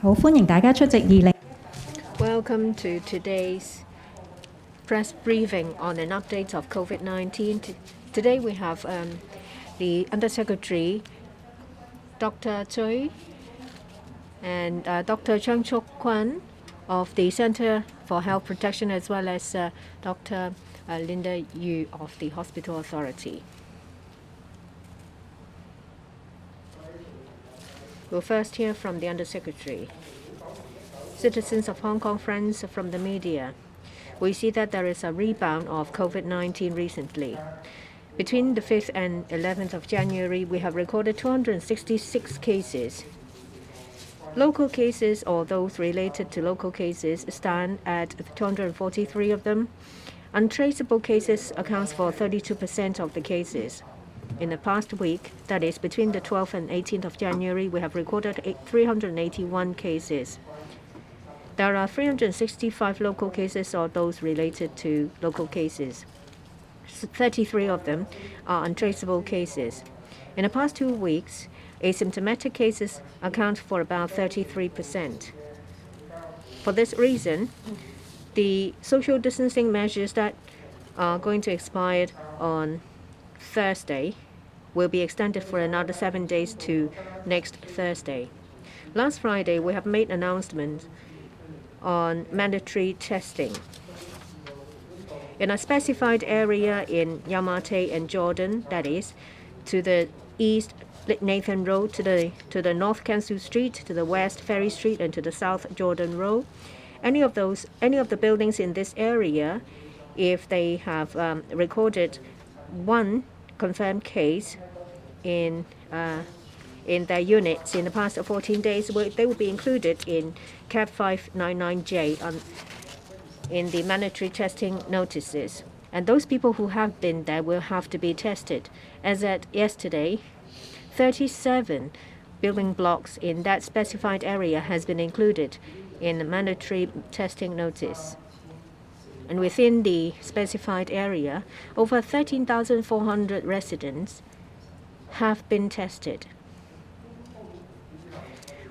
好，歡迎大家出席20。Welcome to today's press briefing on an update of COVID-19. Today we have the Undersecretary, Dr. Choi, and Dr. Chung Chok Kwan of the Center for Health Protection, as well as Dr. Linda Yu of the Hospital Authority. We'll first hear from the Undersecretary. Citizens of Hong Kong, friends from the media, we see that there is a rebound of COVID-19 recently. Between the 5th and 11th of January, we have recorded 266 cases. Local cases, or those related to local cases, stand at 243 of them. Untraceable cases accounts for 32% of the cases. In the past week, that is between the 12th and 18th of January, we have recorded 381 cases. There are 365 local cases or those related to local cases. 33 of them are untraceable cases. In the past 2 weeks, asymptomatic cases account for about 33%. For this reason, the social distancing measures that are going to expire on Thursday will be extended for another 7 days to next Thursday. Last Friday, we have made announcements on mandatory testing. In a specified area in Yau Ma Tei and Jordan, that is, to the east Nathan Road, to the north Kansu Street, to the west Ferry Street, and to the south Jordan Road, any of the buildings in this area, if they have recorded one confirmed case in their units in the past 14 days, they will be included in CAP 599J in the mandatory testing notices. And those people who have been there will have to be tested. As at yesterday, 37 building blocks in that specified area has been included in the mandatory testing notice. And within the specified area, over 13,400 residents have been tested.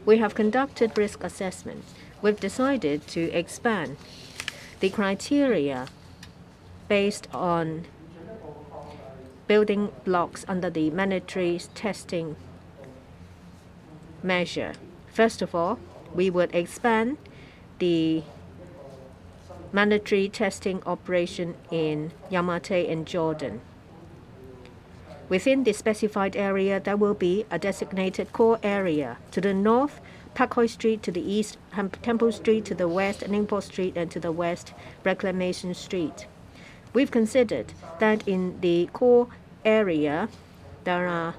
We have conducted risk assessments. We've decided to expand the criteria based on building blocks under the mandatory testing measure. First of all, we would expand the mandatory testing operation in Yau Ma Tei and Jordan. Within the specified area, there will be a designated core area. To the north, Pak Hoi Street; to the east, Temple Street; to the west, Ningpo Street; and to the west, Reclamation Street. We've considered that in the core area, there are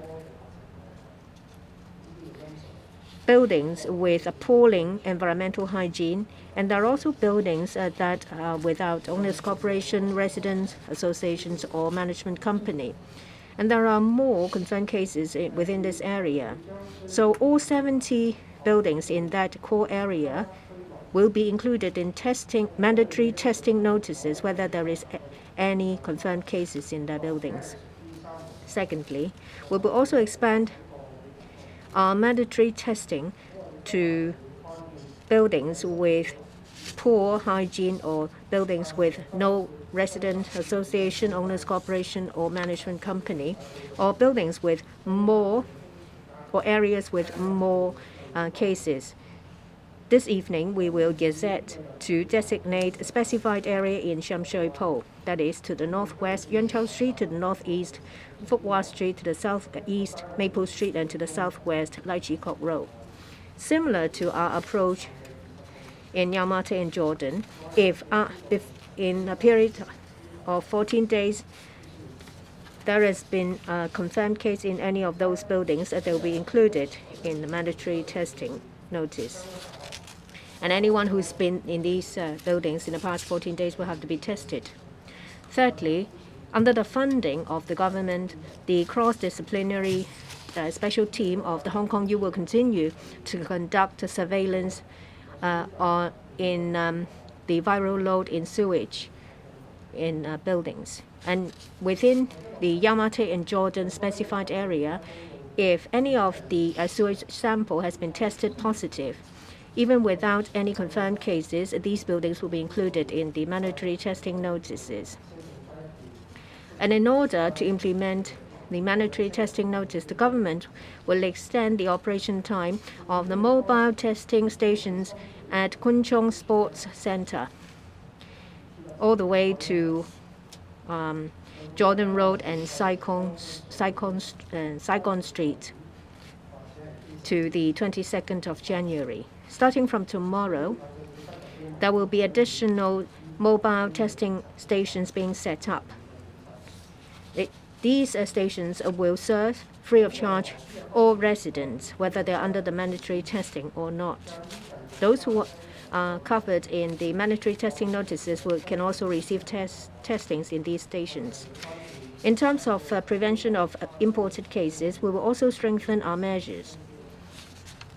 buildings with appalling environmental hygiene, and there are also buildings that are without owners' corporation, residents, associations, or management company. And there are more confirmed cases within this area. So all 70 buildings in that core area will be included in mandatory testing notices, whether there is any confirmed cases in their buildings. Secondly, we will also expand our mandatory testing to buildings with poor hygiene, or buildings with no resident association, owners corporation, or management company, or buildings with more, or areas with more cases. This evening, we will gazette to designate a specified area in Sham Shui Po, that is, to the northwest, Yuan Chao Street; to the northeast, Fuk Hua Street; to the southeast, Maple Street; and to the southwest, Lai Chi Kok Road. Similar to our approach in Yau Ma Tei and Jordan, if in a period of 14 days there has been a confirmed case in any of those buildings, they will be included in the mandatory testing notice. And anyone who's been in these buildings in the past 14 days will have to be tested. Thirdly, under the funding of the government, the cross-disciplinary special team of the Hong Kong U will continue to conduct surveillance in the viral load in sewage in buildings. And within the Yau Ma Tei and Jordan specified area, if any of the sewage sample has been tested positive, Even without any confirmed cases, these buildings will be included in the mandatory testing notices. And in order to implement the mandatory testing notice, the government will extend the operation time of the mobile testing stations at Kwun Chung Sports Center all the way to Jordan Road and Saigon Street to the 22nd of January. Starting from tomorrow, there will be additional mobile testing stations being set up. These stations will serve free of charge all residents, whether they're under the mandatory testing or not. Those who are covered in the mandatory testing notices can also receive testings in these stations. In terms of prevention of imported cases, we will also strengthen our measures.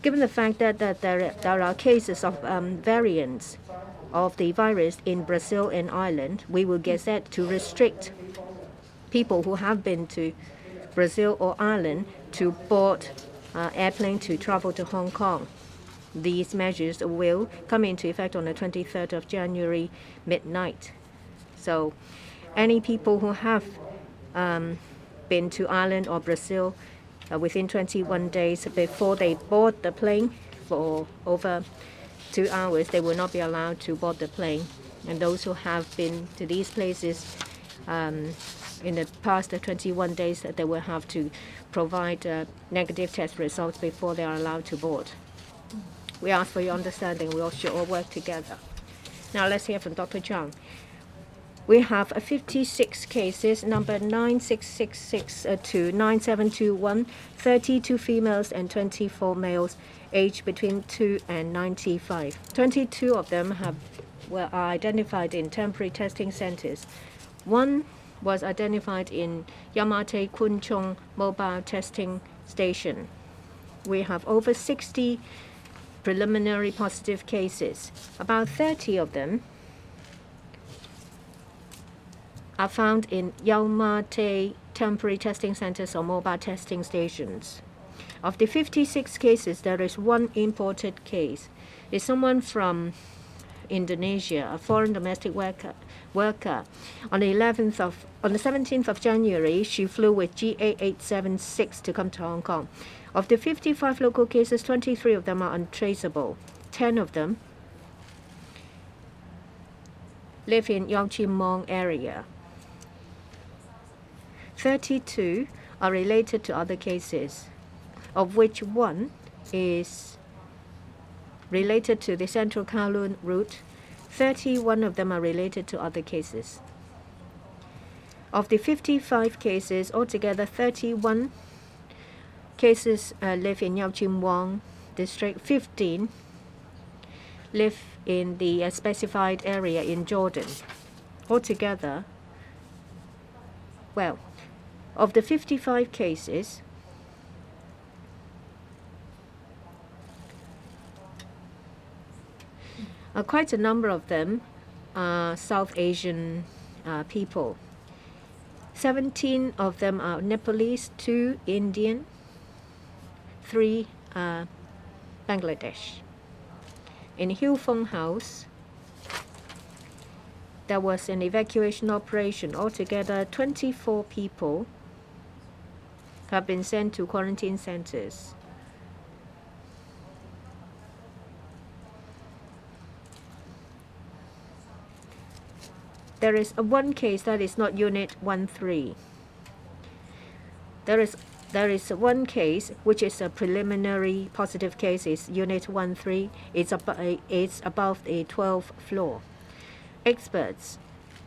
Given the fact that there are cases of variants of the virus in Brazil and Ireland, we will get set to restrict people who have been to Brazil or Ireland to board airplane to travel to Hong Kong. These measures will come into effect on the 23rd of January midnight. So any people who have been to Ireland or Brazil within 21 days before they board the plane for over 2 hours, they will not be allowed to board the plane. And those who have been to these places in the past 21 days, they will have to provide negative test results before they are allowed to board. We ask for your understanding. We all should all work together. Now let's hear from Dr. Zhang. We have 56 cases, number 9666 to 9721, 32 females and 24 males, aged between 2 and 95. 22 of them were identified in temporary testing centers. One was identified in Yamate Kwun Chung Mobile Testing Station. We have over 60 preliminary positive cases. About 30 of them are found in Yamate temporary testing centers or mobile testing stations. Of the 56 cases, there is one imported case. It's someone from Indonesia, a foreign domestic worker. On the 17th of January, she flew with GA876 to come to Hong Kong. Of the 55 local cases, 23 of them are untraceable. 10 of them live in Yau Chim Mong area. 32 are related to other cases, of which one is related to the Central Kowloon route. 31 of them are related to other cases. Of the 55 cases, altogether 31 cases live in Yau Chim Wang district. 15 live in the specified area in Jordan. Altogether, of the 55 cases, quite a number of them are South Asian people. 17 of them are Nepalese, 2 Indian, 3 Bangladesh. In Hill Fong House, there was an evacuation operation. Altogether, 24 people have been sent to quarantine centers. There is one case that is not Unit 13. There is one case which is a preliminary positive case. Is Unit 13. It's above the 12th floor. Experts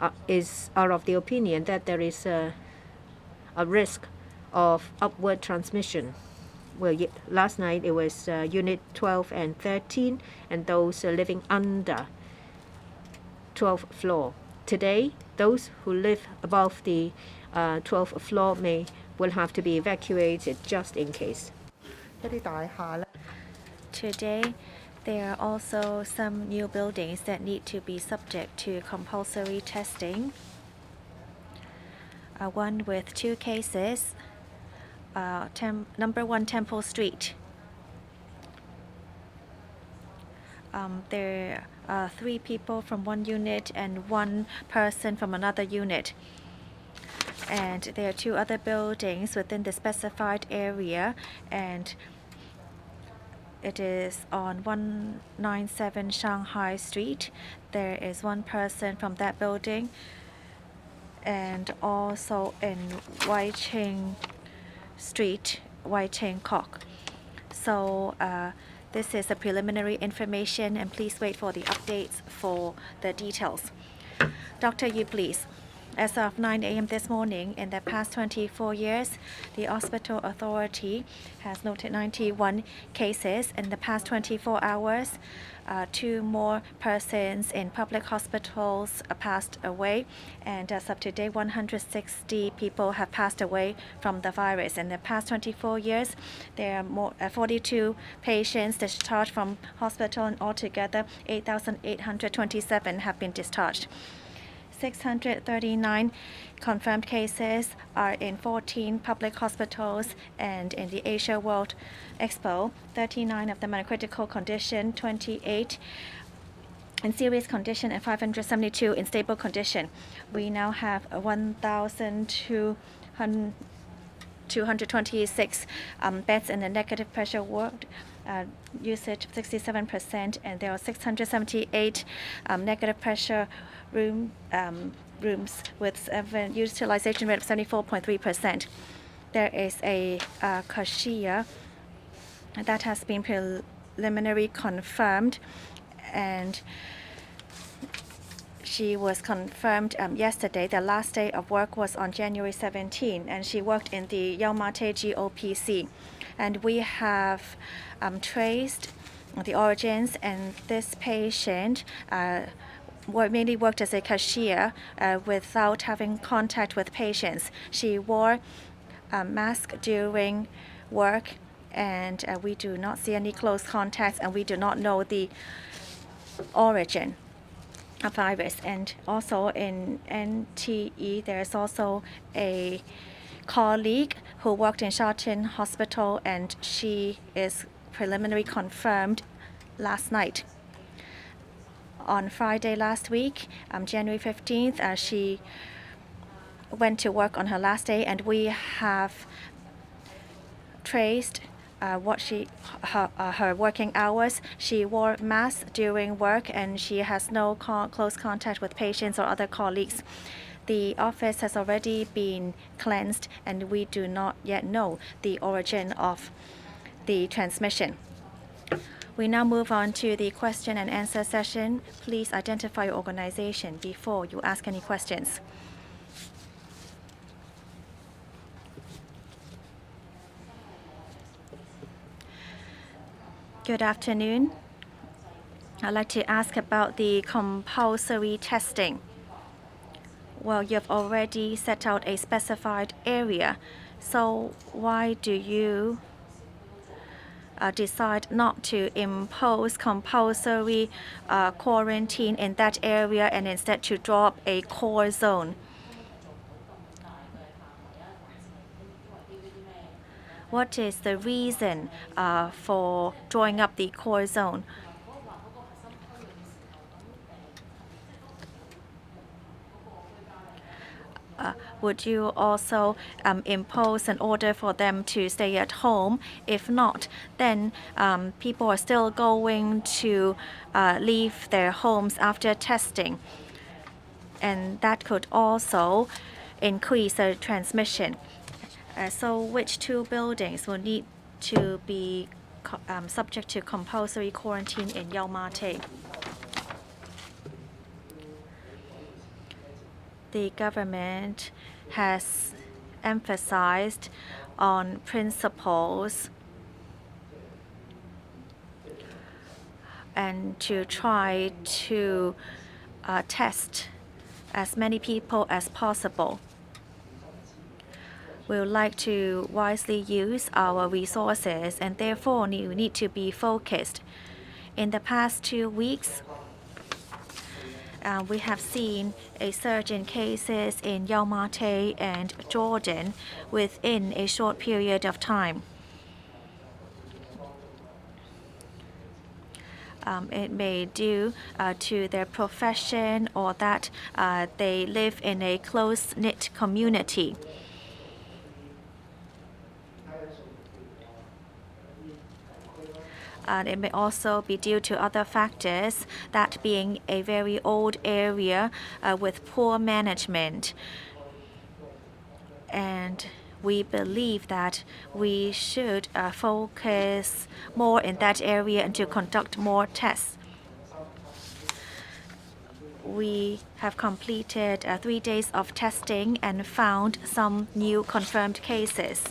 are of the opinion that there is a risk of upward transmission. Well, last night it was Unit 12 and 13, and those living under 12th floor. Today, those who live above the 12th floor will have to be evacuated just in case. Today, there are also some new buildings that need to be subject to compulsory testing. One with 2 cases, number 1 Temple Street. there are 3 people from one unit and 1 person from another unit. And there are 2 other buildings within the specified area, and it is on 197 Shanghai Street. There is 1 person from that building, and also in Waiching Street, Waiching Kok. So this is the preliminary information, and please wait for the updates for the details. Dr. Yu, please. As of 9 a.m. this morning, in the past 24 years, the hospital authority has noted 91 cases. In the past 24 hours, 2 more persons in public hospitals passed away. And as of today, 160 people have passed away from the virus. In the past 24 years, there are 42 patients discharged from hospital, and altogether 8,827 have been discharged. 639 confirmed cases are in 14 public hospitals and in the Asia World Expo. 39 of them are in critical condition, 28 in serious condition, and 572 in stable condition. We now have 1,226 beds in the negative pressure ward. Usage 67%, and there are 678 negative pressure rooms with utilization rate of 74.3%. There is a cashier that has been preliminarily confirmed, and she was confirmed yesterday. The last day of work was on January 17, and she worked in the Yau Ma Tei GOPC. And we have traced the origins, and this patient mainly worked as a cashier without having contact with patients. She wore a mask during work, and we do not see any close contacts, and we do not know the origin of virus. And also in NTE, there's also a colleague who worked in Shatin Hospital, and she is preliminarily confirmed last night. On Friday last week, January 15th, she went to work on her last day, and we have traced her working hours. She wore masks during work, and she has no close contact with patients or other colleagues. The office has already been cleansed, and we do not yet know the origin of the transmission. We now move on to the question and answer session. Please identify your organization before you ask any questions. Good afternoon. I'd like to ask about the compulsory testing. Well, you've already set out a specified area, so why do you decide not to impose compulsory quarantine in that area and instead to draw up a core zone? What is the reason for drawing up the core zone? Would you also impose an order for them to stay at home? If not, then people are still going to leave their homes after testing, and that could also increase the transmission. So which 2 buildings will need to be subject to compulsory quarantine in Yau Ma Tei? The government has emphasized on principles and to try to test as many people as possible. We would like to wisely use our resources, and therefore we need to be focused. In the past 2 weeks, we have seen a surge in cases in Yau Ma Tei and Jordan within a short period of time. It may due to their profession or that they live in a close-knit community. It may also be due to other factors, that being a very old area with poor management. And we believe that we should focus more in that area and to conduct more tests. We have completed 3 days of testing and found some new confirmed cases.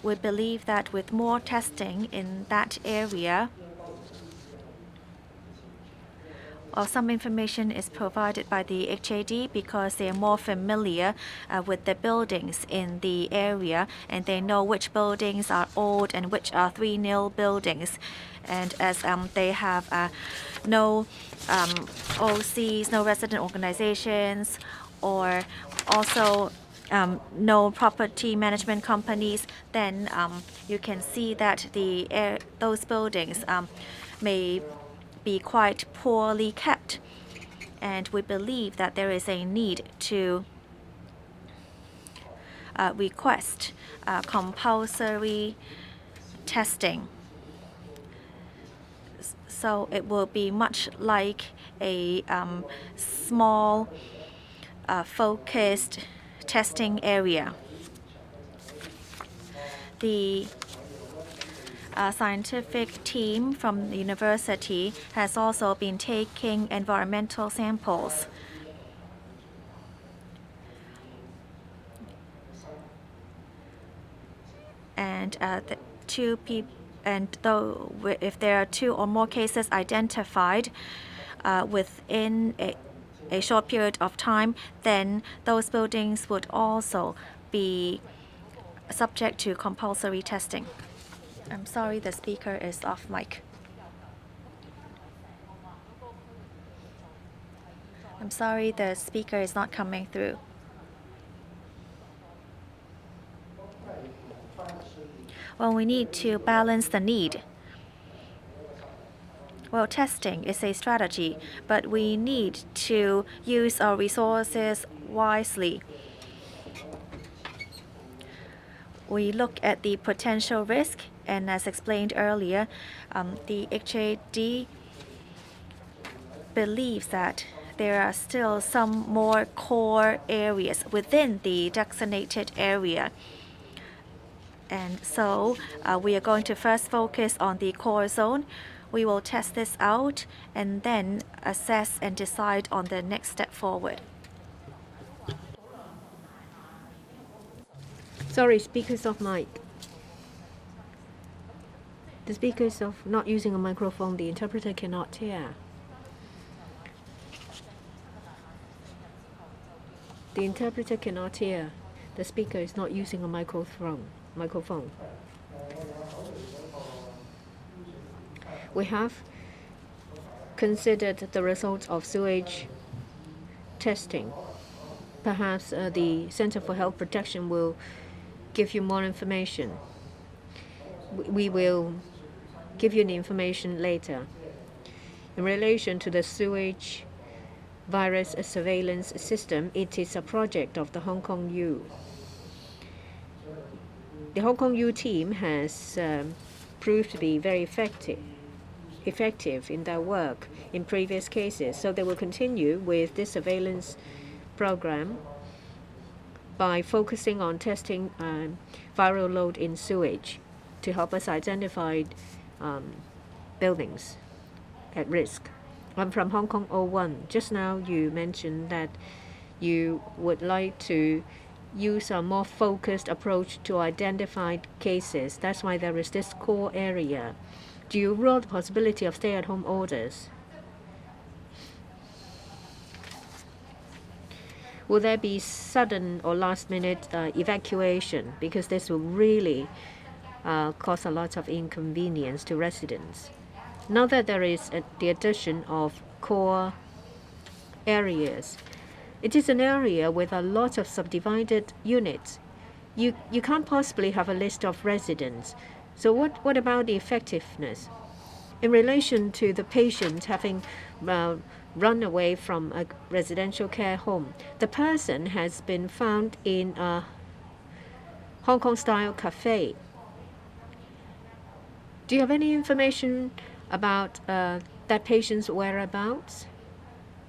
We believe that with more testing in that area, some information is provided by the HAD because they are more familiar with the buildings in the area, and they know which buildings are old and which are 3-nil buildings. And as they have no OCs, no resident organizations, or also no property management companies, then you can see that those buildings may be quite poorly kept. And we believe that there is a need to request compulsory testing. So it will be much like a small focused testing area. The scientific team from the university has also been taking environmental samples. And if there are 2 or more cases identified within a short period of time, then those buildings would also be subject to compulsory testing. I'm sorry, the speaker is off mic. I'm sorry, the speaker is not coming through. Well, we need to balance the need. Well, testing is a strategy, but we need to use our resources wisely. We look at the potential risk, and as explained earlier, the HAD believes that there are still some more core areas within the designated area. And so we are going to first focus on the core zone. We will test this out and then assess and decide on the next step forward. Sorry, speakers off mic. The speaker is not using a microphone. The interpreter cannot hear. The interpreter cannot hear. The speaker is not using a microphone. We have considered the results of sewage testing. Perhaps the Center for Health Protection will give you more information. We will give you the information later. In relation to the sewage virus surveillance system, it is a project of the Hong Kong U. The Hong Kong U team has proved to be very effective in their work in previous cases, so they will continue with this surveillance program by focusing on testing viral load in sewage to help us identify buildings at risk. I'm from Hong Kong 01. Just now you mentioned that you would like to use a more focused approach to identify cases. That's why there is this core area. Do you rule the possibility of stay-at-home orders? Will there be sudden or last-minute evacuation? Because this will really cause a lot of inconvenience to residents. Now that there is the addition of core areas, it is an area with a lot of subdivided units. You can't possibly have a list of residents. So what about the effectiveness? In relation to the patient having run away from a residential care home, the person has been found in a Hong Kong-style cafe. Do you have any information about that patient's whereabouts?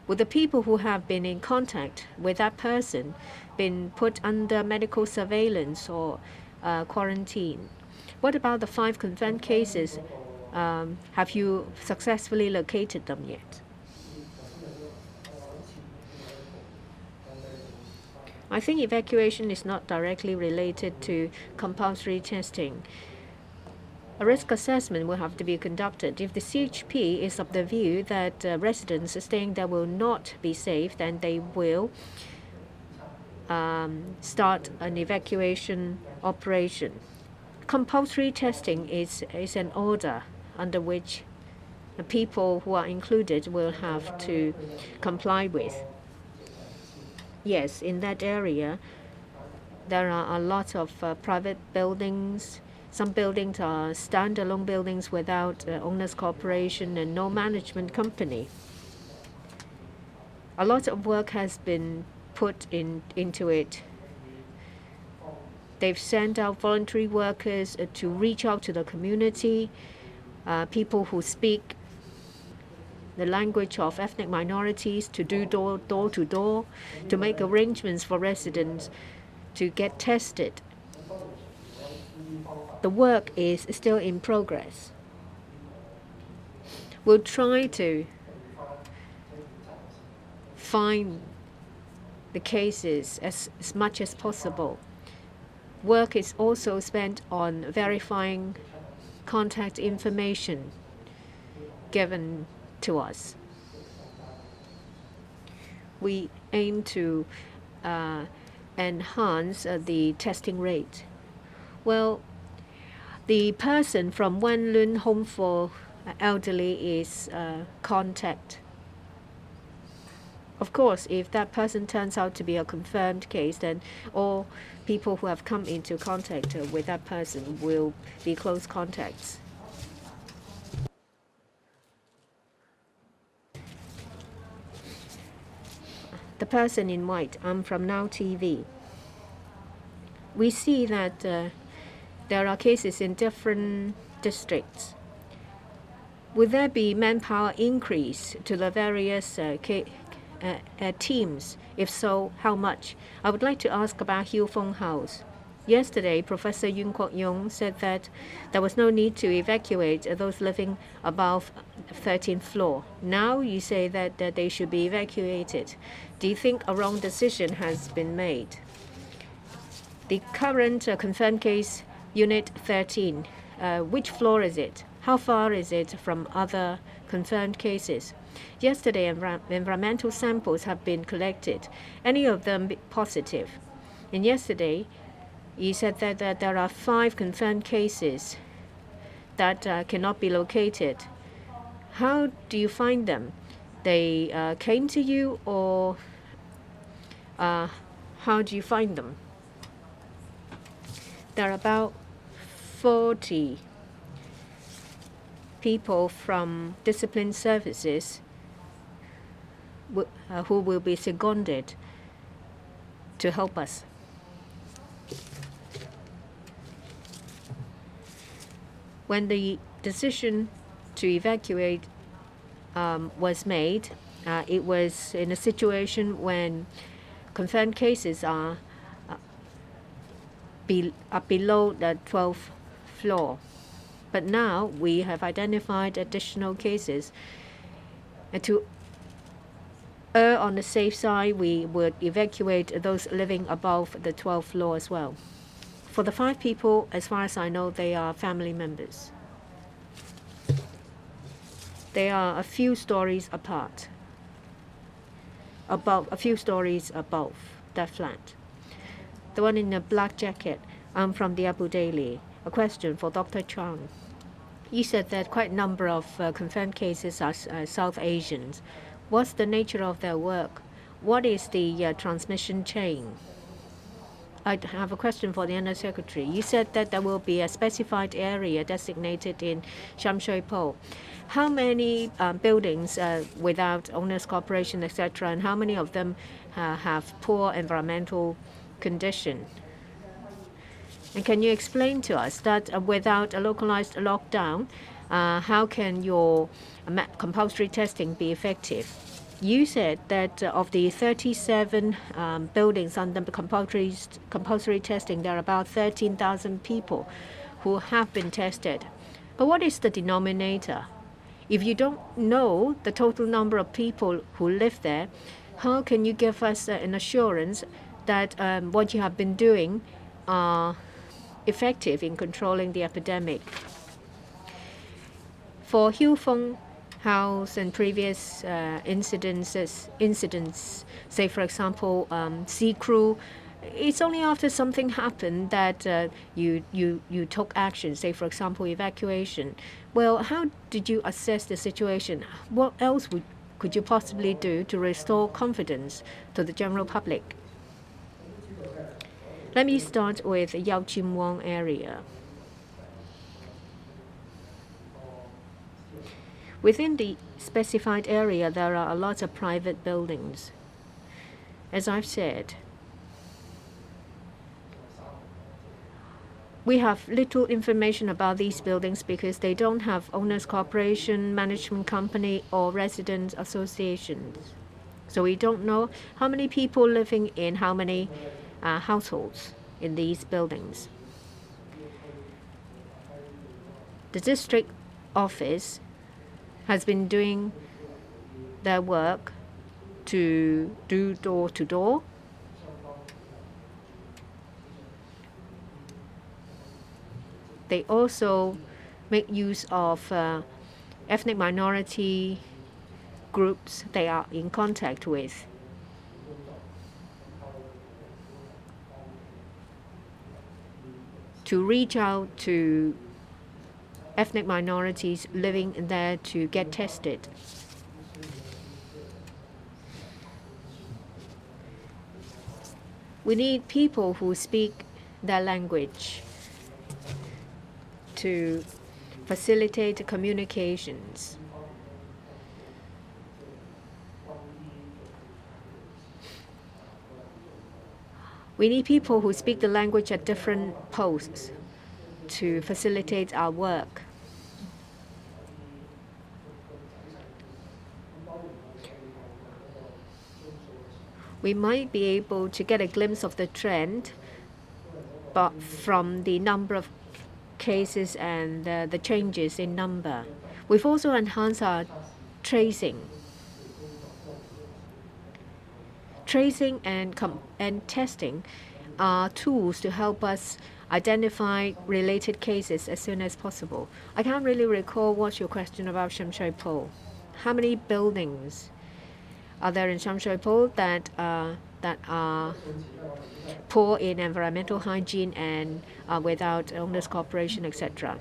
Would the people who have been in contact with that person been put under medical surveillance or quarantine? What about the 5 confirmed cases? Have you successfully located them yet? I think evacuation is not directly related to compulsory testing. A risk assessment will have to be conducted. If the CHP is of the view that residents staying there will not be safe, then they will start an evacuation operation. Compulsory testing is an order under which the people who are included will have to comply with. Yes, in that area, there are a lot of private buildings. Some buildings are standalone buildings without owners' corporation and no management company. A lot of work has been put into it. They've sent out voluntary workers to reach out to the community, people who speak the language of ethnic minorities, to do door to door, to make arrangements for residents to get tested. The work is still in progress. We'll try to find the cases as much as possible. Work is also spent on verifying contact information given to us. We aim to enhance the testing rate. Well, the person from Wan Lun Home for Elderly is contact. Of course, if that person turns out to be a confirmed case, then all people who have come into contact with that person will be close contacts. The person in white, I'm from Now TV. We see that there are cases in different districts. Will there be manpower increase to the various teams? If so, how much? I would like to ask about Hill Fong House. Yesterday, Professor Yun Kwok Yung said that there was no need to evacuate those living above 13th floor. Now you say that they should be evacuated. Do you think a wrong decision has been made? The current confirmed case, Unit 13, which floor is it? How far is it from other confirmed cases? Yesterday, environmental samples have been collected, any of them positive. And yesterday, you said that there are 5 confirmed cases that cannot be located. How do you find them? They came to you, or how do you find them? There are about 40 people from discipline services who will be seconded to help us. When the decision to evacuate was made, it was in a situation when confirmed cases are below the 12th floor. But now we have identified additional cases. And to err on the safe side, we would evacuate those living above the 12th floor as well. For the 5 people, as far as I know, they are family members. They are a few stories apart, a few stories above that flat. The one in the black jacket, I'm from the Abu Dhabi. A question for Dr. Chang. You said that quite a number of confirmed cases are South Asians. What's the nature of their work? What is the transmission chain? I have a question for the Undersecretary. You said that there will be a specified area designated in Sham Shui Po. How many buildings without owners' cooperation, etc., and how many of them have poor environmental condition? And can you explain to us that without a localized lockdown, how can your compulsory testing be effective? You said that of the 37 buildings under compulsory testing, there are about 13,000 people who have been tested. But what is the denominator? If you don't know the total number of people who live there, how can you give us an assurance that what you have been doing are effective in controlling the epidemic? For Hiu Feng House and previous incidents, say for example, sea crew, it's only after something happened that you took action, say for example, evacuation. Well, how did you assess the situation? What else could you possibly do to restore confidence to the general public? Let me start with Yao Chim Wang area. Within the specified area, there are a lot of private buildings. As I've said, we have little information about these buildings because they don't have owners' cooperation, management company, or resident associations. So we don't know how many people living in how many households in these buildings. The district office has been doing their work to do door-to-door. They also make use of ethnic minority groups they are in contact with. To reach out to ethnic minorities living there to get tested. We need people who speak their language to facilitate communications. We need people who speak the language at different posts to facilitate our work. We might be able to get a glimpse of the trend, but from the number of cases and the changes in number. We've also enhanced our tracing. Tracing and testing are tools to help us identify related cases as soon as possible. I can't really recall what's your question about Sham Shui Po. How many buildings are there in Sham Shui Po that are poor in environmental hygiene and without owners' cooperation, etc.?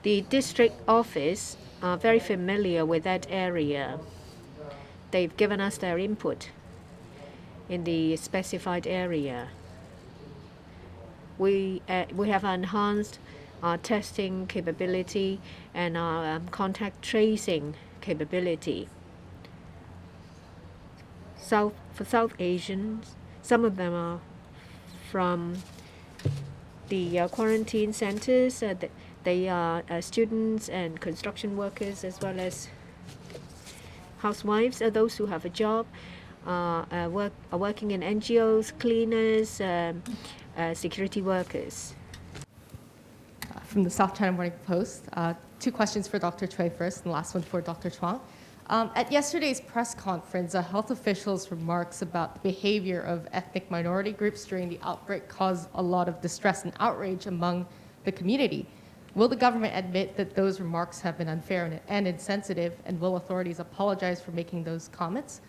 The district office are very familiar with that area. They've given us their input in the specified area. We have enhanced our testing capability and our contact tracing capability. For South Asians, some of them are from the quarantine centers. They are students and construction workers as well as housewives, those who have a job, are working in NGOs, cleaners, security workers. From the South China Morning Post, two questions for Dr. Cui first, and the last one for Dr. Chuang. At yesterday's press conference, health officials' remarks about the behavior of ethnic minority groups during the outbreak caused a lot of distress and outrage among the community. Will the government admit that those remarks have been unfair and insensitive, and will authorities apologize for making those comments?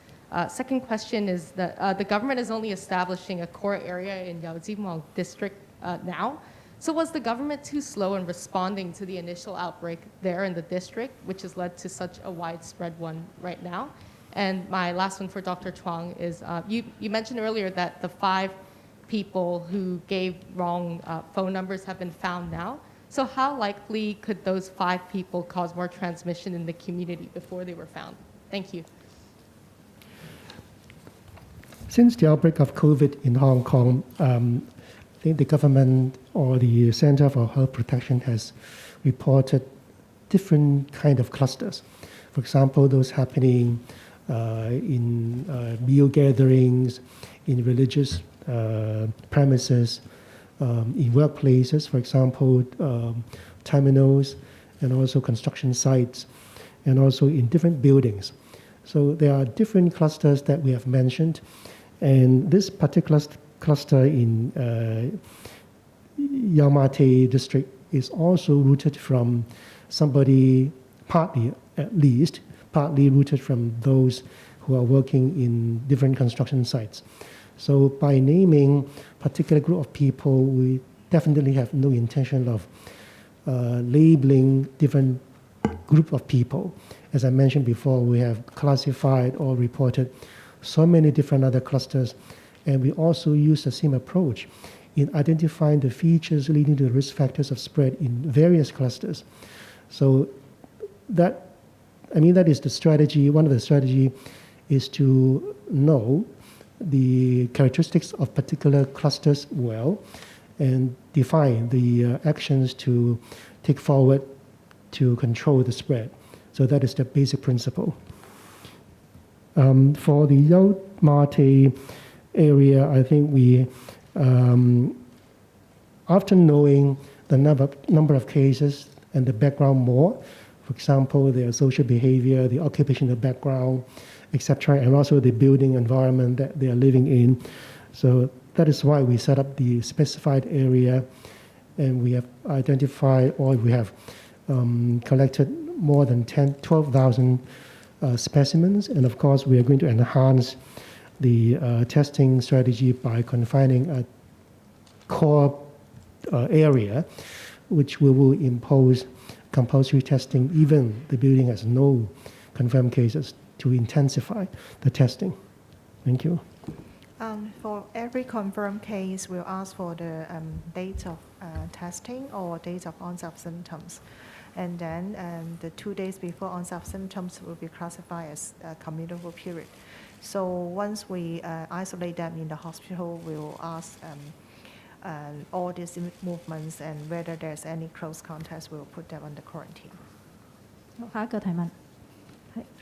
Second question is that the government is only establishing a core area in Yaojiwang district now. So was the government too slow in responding to the initial outbreak there in the district, which has led to such a widespread one right now? And my last one for Dr. Chuang is, you mentioned earlier that the 5 people who gave wrong phone numbers have been found now. So how likely could those 5 people cause more transmission in the community before they were found? Thank you. Since the outbreak of COVID in Hong Kong, I think the government or the Center for Health Protection has reported different kind of clusters. For example, those happening in meal gatherings, in religious premises, in workplaces, for example, terminals, and also construction sites, and also in different buildings. So there are different clusters that we have mentioned, and this particular cluster in Yau Ma Tei district is also rooted from somebody, partly at least, partly rooted from those who are working in different construction sites. So by naming particular group of people, we definitely have no intention of labeling different group of people. As I mentioned before, we have classified or reported so many different other clusters, and we also use the same approach in identifying the features leading to the risk factors of spread in various clusters. So that is the strategy. One of the strategy is to know the characteristics of particular clusters well and define the actions to take forward to control the spread. So that is the basic principle. For the Yau Ma Tei area, I think we, after knowing the number of cases and the background more, for example, their social behavior, the occupational background, etc., and also the building environment that they are living in. So that is why we set up the specified area, and we have identified, or we have collected more than 12,000 specimens. And of course, we are going to enhance the testing strategy by confining a core area, which we will impose compulsory testing, even the building has no confirmed cases, to intensify the testing. Thank you. For every confirmed case, we'll ask for the date of testing or date of onset of symptoms. And then the 2 days before onset of symptoms will be classified as a commutable period. So once we isolate them in the hospital, we'll ask all these movements, and whether there's any close contacts, we'll put them under quarantine. 下一個提問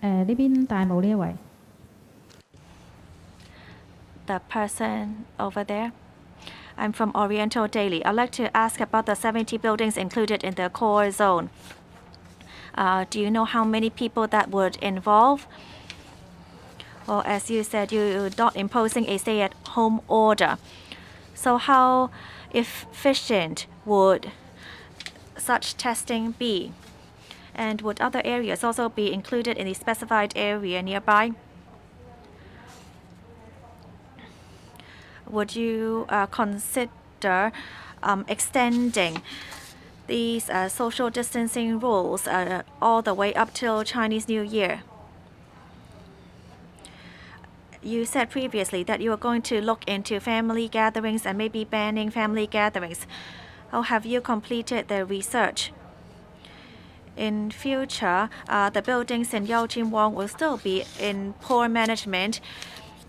係呢邊大帽呢一位。 The person over there. I'm from Oriental Daily. I'd like to ask about the 70 buildings included in the core zone. Do you know how many people that would involve? Well, as you said, you're not imposing a stay-at-home order. So how efficient would such testing be? And would other areas also be included in the specified area nearby? Would you consider extending these social distancing rules all the way up till Chinese New Year? You said previously that you are going to look into family gatherings and maybe banning family gatherings. How have you completed the research? In future, the buildings in Yaojin Wang will still be in poor management.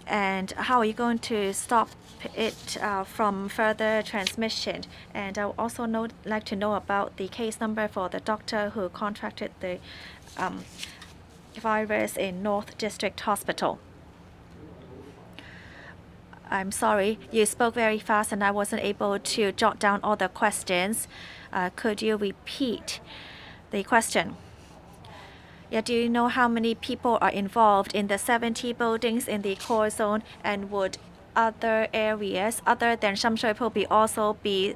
And how are you going to stop it from further transmission? And I would also like to know about the case number for the doctor who contracted the virus in North District Hospital. I'm sorry, you spoke very fast and I wasn't able to jot down all the questions. Could you repeat the question? Yeah, do you know how many people are involved in the 70 buildings in the core zone, and would other areas other than Sham Shui Po also be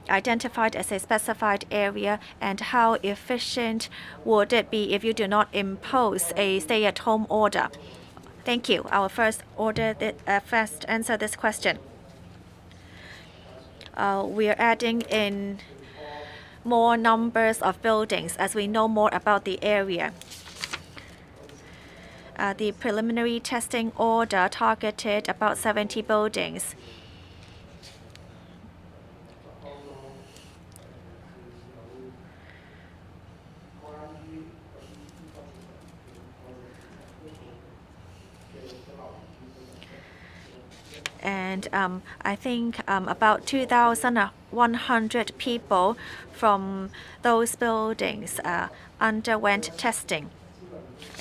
identified as a specified area, and how efficient would it be if you do not impose a stay-at-home order? Thank you. I will first answer this question. we are adding in more numbers of buildings as we know more about the area. The preliminary testing order targeted about 70 buildings. And I think about 2,100 people from those buildings underwent testing.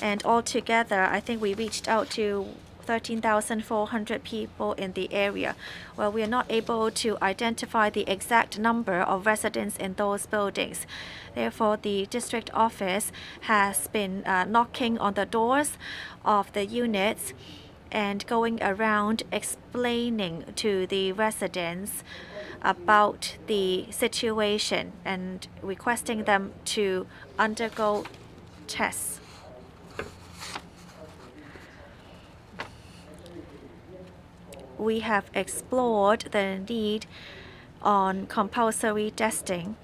And altogether, I think we reached out to 13,400 people in the area. Well, we are not able to identify the exact number of residents in those buildings. Therefore, the district office has been knocking on the doors of the units and going around explaining to the residents about the situation and requesting them to undergo tests. We have explored the need on compulsory testing.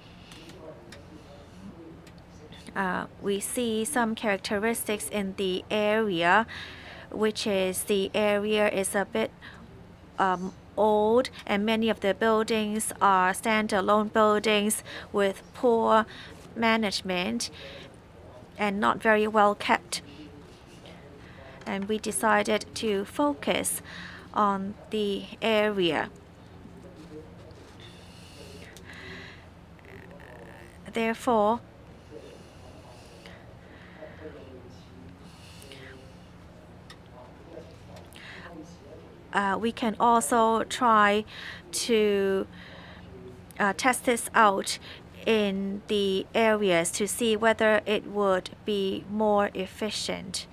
We see some characteristics in the area, which is the area is a bit old, and many of the buildings are standalone buildings with poor management and not very well kept. And we decided to focus on the area. Therefore, we can also try to test this out in the areas to see whether it would be more efficient.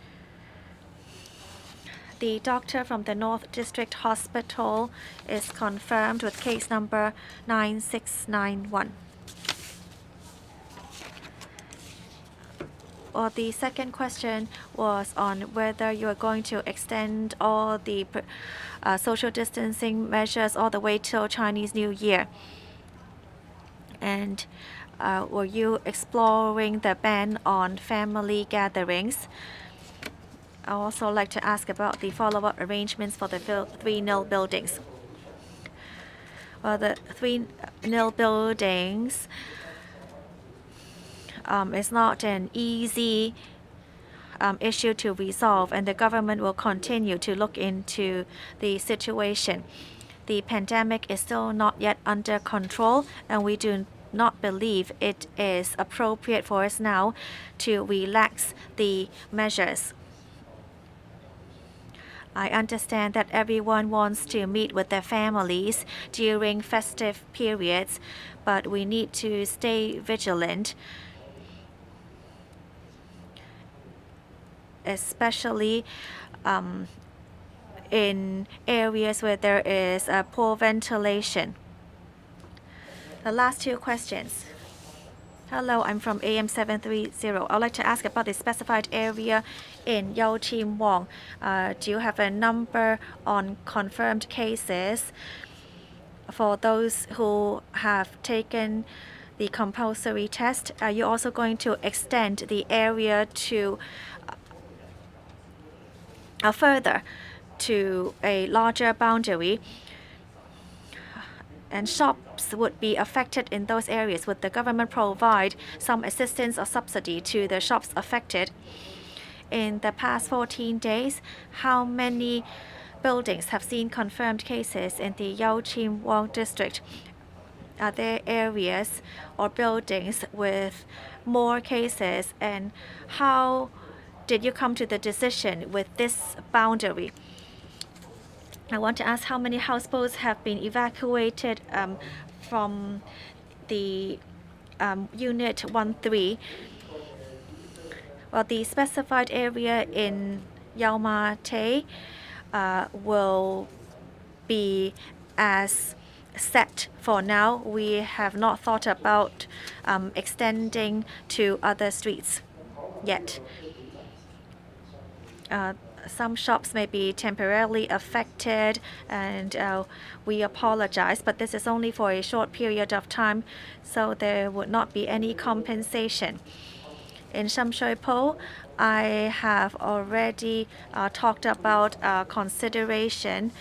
The doctor from the North District Hospital is confirmed with case number 9691. Well, the second question was on whether you are going to extend all the social distancing measures all the way till Chinese New Year. And were you exploring the ban on family gatherings? I also like to ask about the follow-up arrangements for the 3-nil buildings. Well, the 3-nil buildings is not an easy issue to resolve, and the government will continue to look into the situation. The pandemic is still not yet under control, and we do not believe it is appropriate for us now to relax the measures. I understand that everyone wants to meet with their families during festive periods, but we need to stay vigilant, especially in areas where there is poor ventilation. The last two questions. Hello, I'm from AM 730. I'd like to ask about the specified area in Yau Chim Wong. Do you have a number on confirmed cases for those who have taken the compulsory test? Are you also going to extend the area to further to a larger boundary? And shops would be affected in those areas. Would the government provide some assistance or subsidy to the shops affected? In the past 14 days, how many buildings have seen confirmed cases in the Yau Chim Wong district? Are there areas or buildings with more cases? And how did you come to the decision with this boundary? I want to ask how many houseboats have been evacuated from the Unit 13. Well, the specified area in Yau Ma Tei will be as set for now. We have not thought about extending to other streets yet. some shops may be temporarily affected, and we apologize, but this is only for a short period of time, so there would not be any compensation. In Sham Shui Po, I have already talked about consideration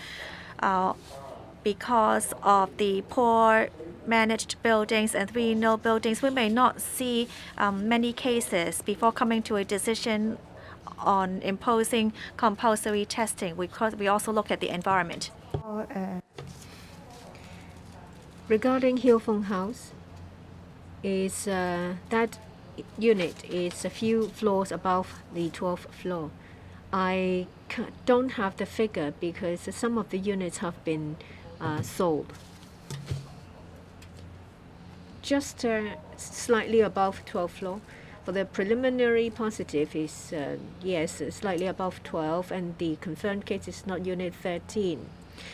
because of the poor managed buildings and 3-0 buildings. We may not see many cases before coming to a decision on imposing compulsory testing, because we also look at the environment. Regarding Hill Fong House, is that unit is a few floors above the 12th floor. I don't have the figure because some of the units have been sold. Just slightly above 12th floor. For the preliminary positive is yes, slightly above 12, and the confirmed case is not unit 13.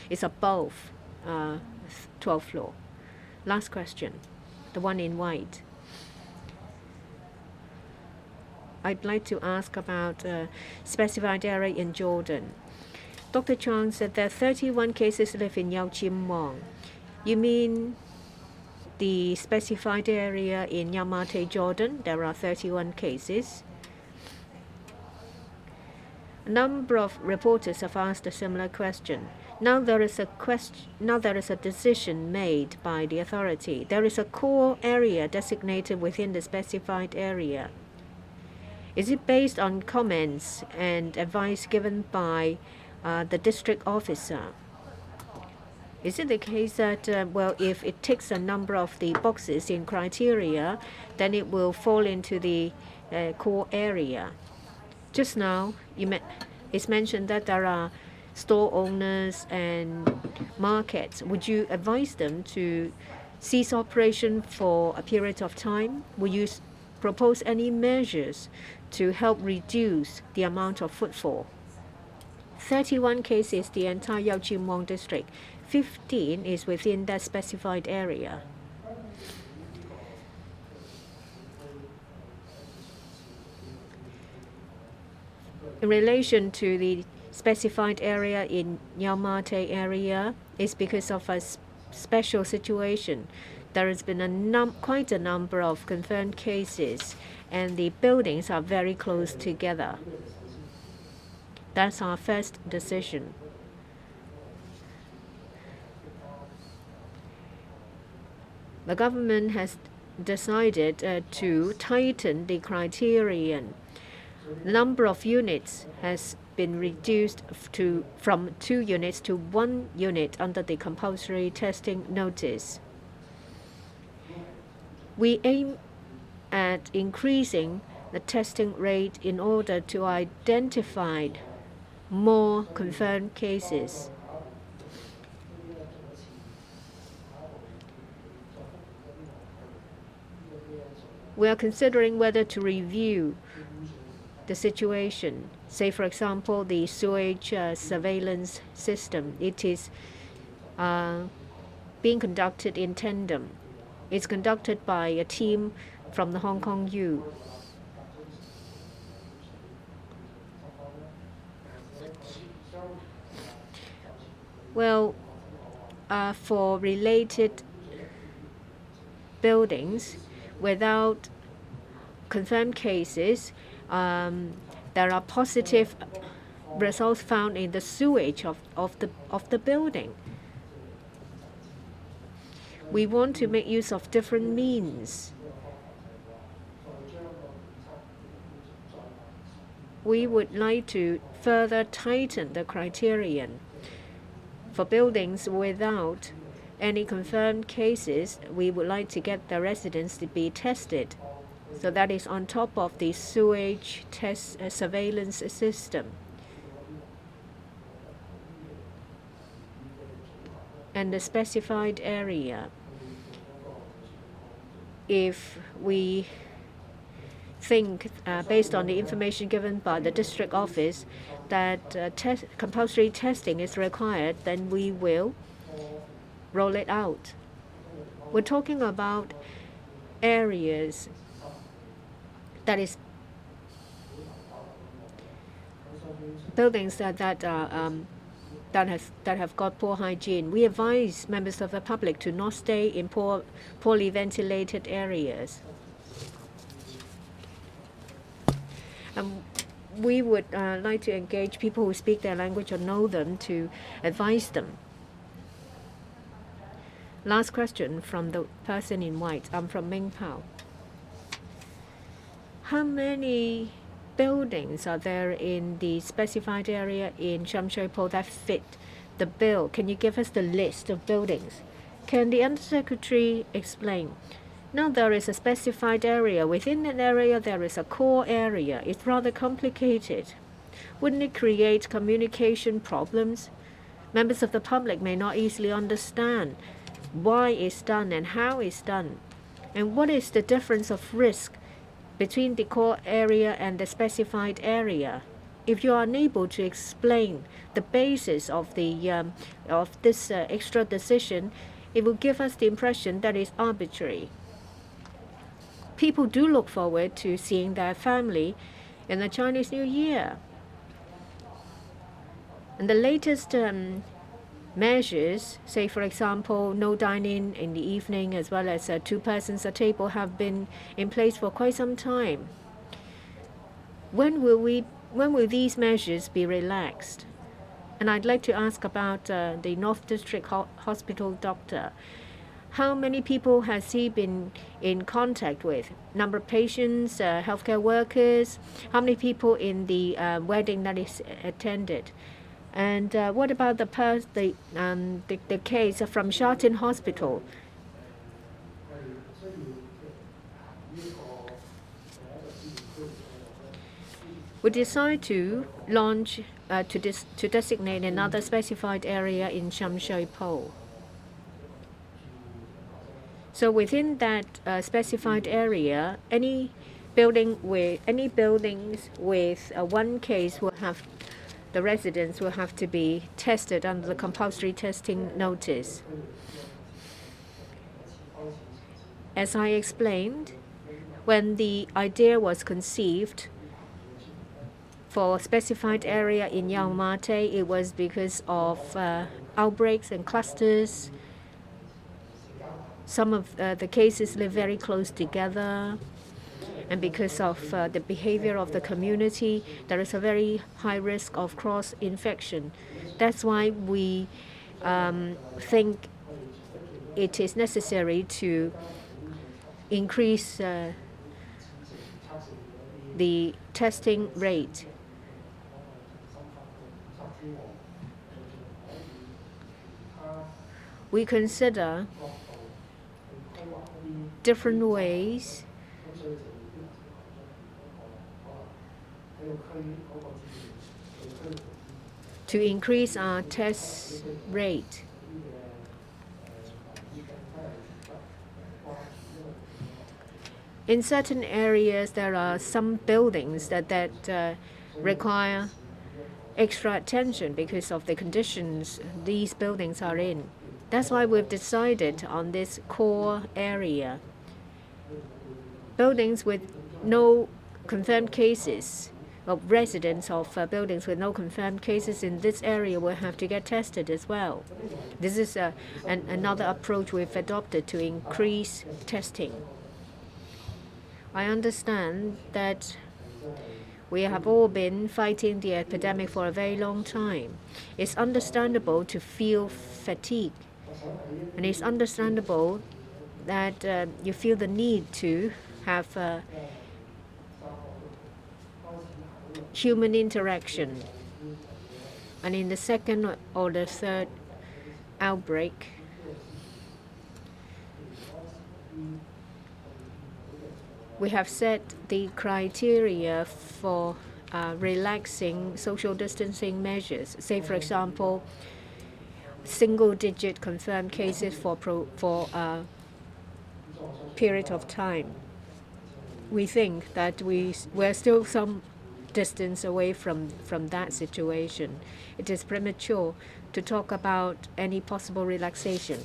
It's above 12th floor. Last question, the one in white. I'd like to ask about specified area in Jordan. Dr. Chang said that 31 cases live in Yau Chim Wang. You mean the specified area in Yau Ma Tei, Jordan? There are 31 cases. A number of reporters have asked a similar question. Now there is a decision made by the authority. There is a core area designated within the specified area. Is it based on comments and advice given by the district officer? Is it the case that, well, if it ticks a number of the boxes in criteria, then it will fall into the core area? Just now, it's mentioned that there are store owners and markets. Would you advise them to cease operation for a period of time? Will you propose any measures to help reduce the amount of footfall? 31 cases, the entire Yau Chim Wang district. 15 is within that specified area. In relation to the specified area in Yau Ma Tei area, is because of a special situation. There has been quite a number of confirmed cases, and the buildings are very close together. That's our first decision. The government has decided to tighten the criterion. The number of units has been reduced from 2 units to 1 unit under the compulsory testing notice. We aim at increasing the testing rate in order to identify more confirmed cases. We are considering whether to review the situation. Say, for example, the sewage surveillance system. It is being conducted in tandem. It's conducted by a team from the Hong Kong U. Well, for related buildings without confirmed cases, there are positive results found in the sewage of the building. We want to make use of different means. We would like to further tighten the criterion. For buildings without any confirmed cases, we would like to get the residents to be tested. So that is on top of the sewage test surveillance system. And the specified area. If we think, based on the information given by the district office, that compulsory testing is required, then we will roll it out. We're talking about areas that is buildings that have got poor hygiene. We advise members of the public to not stay in poorly ventilated areas. We would like to engage people who speak their language or know them to advise them. Last question from the person in white. I'm from Mingpao. How many buildings are there in the specified area in Sham Shui Po that fit the bill? Can you give us the list of buildings? Can the Undersecretary explain? Now there is a specified area. Within that area, there is a core area. It's rather complicated. Wouldn't it create communication problems? Members of the public may not easily understand why it's done and how it's done. And what is the difference of risk between the core area and the specified area? If you are unable to explain the basis of this extra decision, it will give us the impression that it's arbitrary. People do look forward to seeing their family in the Chinese New Year. And the latest measures, say for example, no dining in the evening as well as 2 persons a table, have been in place for quite some time. When will these measures be relaxed? And I'd like to ask about the North District Hospital doctor. How many people has he been in contact with? Number of patients, healthcare workers, how many people in the wedding that is attended? And what about the case from Sha Tin Hospital? We decide to launch to designate another specified area in Sham Shui Po. So within that specified area, any buildings with one case will have the residents will have to be tested under the compulsory testing notice. As I explained, when the idea was conceived for a specified area in Yang Mate, it was because of outbreaks and clusters. Some of the cases live very close together. And because of the behavior of the community, there is a very high risk of cross-infection. That's why we think it is necessary to increase the testing rate. We consider different ways to increase our test rate. In certain areas, there are some buildings that require extra attention because of the conditions these buildings are in. That's why we've decided on this core area. Buildings with no confirmed cases, of residents of buildings with no confirmed cases in this area will have to get tested as well. This is another approach we've adopted to increase testing. I understand that we have all been fighting the epidemic for a very long time. It's understandable to feel fatigue, and it's understandable that you feel the need to have human interaction. And in the second or the third outbreak, we have set the criteria for relaxing social distancing measures. Say, for example, single-digit confirmed cases for a period of time. We think that we're still some distance away from that situation. It is premature to talk about any possible relaxation.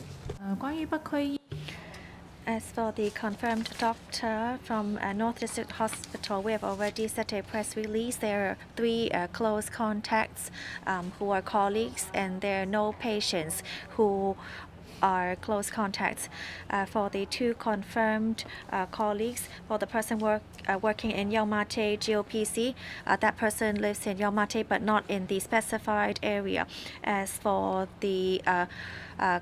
As for the confirmed doctor from North District Hospital, we have already sent a press release. There are 3 close contacts who are colleagues, and there are no patients who are close contacts. For the 2 confirmed colleagues, for the person working in Yau Ma Tei GOPC, that person lives in Yau Ma Tei but not in the specified area. As for the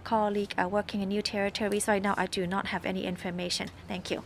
colleague working in New Territories, right now I do not have any information. Thank you.